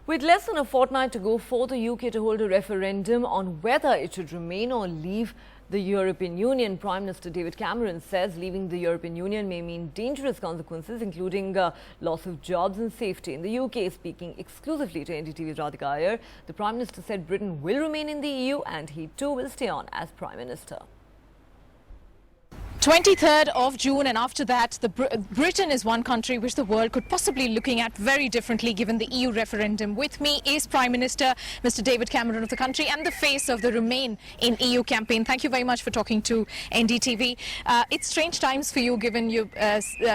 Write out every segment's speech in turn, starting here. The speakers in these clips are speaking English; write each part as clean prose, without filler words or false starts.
With less than a fortnight to go for the UK to hold a referendum on whether it should remain or leave the European Union, Prime Minister David Cameron says leaving the European Union may mean dangerous consequences, including loss of jobs and safety. In the UK, speaking exclusively to NDTV's Radhika Iyer, the Prime Minister said Britain will remain in the EU and he too will stay on as Prime Minister. 23rd of June, and after that, Britain is one country which the world could possibly looking at very differently given the EU referendum. With me is Prime Minister Mr. David Cameron of the country and the face of the Remain in EU campaign. Thank you very much for talking to NDTV. It's strange times for you given you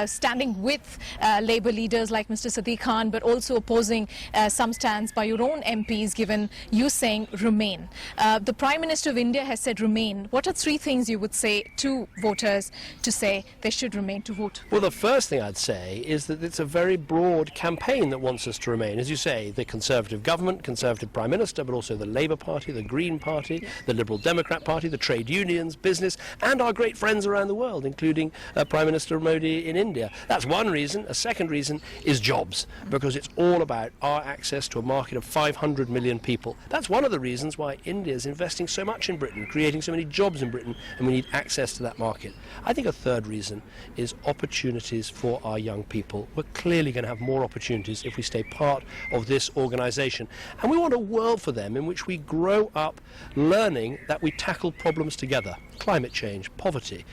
standing with Labour leaders like Mr. Sadiq Khan, but also opposing some stands by your own MPs given you saying Remain. The Prime Minister of India has said Remain. What are three things you would say to voters to say they should remain to vote? Well, the first thing I'd say is that it's a very broad campaign that wants us to remain. As you say, the Conservative government, Conservative Prime Minister, but also the Labour Party, the Green Party, the Liberal Democrat Party, the trade unions, business, and our great friends around the world, including Prime Minister Modi in India. That's one reason. A second reason is jobs, because it's all about our access to a market of 500 million people. That's one of the reasons why India is investing so much in Britain, creating so many jobs in Britain, and we need access to that market. I think a third reason is opportunities for our young people. We're clearly going to have more opportunities if we stay part of this organisation. And we want a world for them in which we grow up learning that we tackle problems together. Climate change, poverty,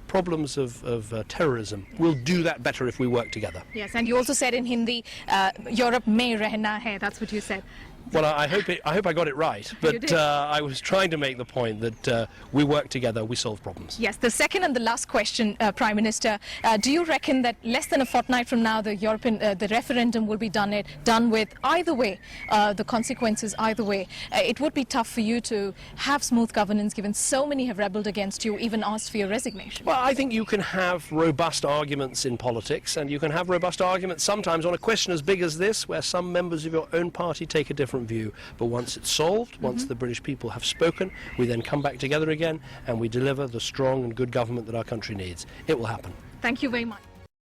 problems of terrorism. We'll do that better if we work together. Yes, and you also said in Hindi, Europe mein rehna hai. That's what you said. Well, I hope I got it right, but I was trying to make the point that we work together, we solve problems. Yes, the second and the last question, Prime Minister, do you reckon that less than a fortnight from now the referendum will be done with either way, the consequences either way? It would be tough for you to have smooth governance given so many have rebelled against you, even asked for your resignation. Well, I think you can have robust arguments in politics, and you can have robust arguments sometimes on a question as big as this, where some members of your own party take a different view. But once it's solved, once the British people have spoken, we then come back together again and we deliver the strong and good government that our country needs. It will happen. Thank you very much.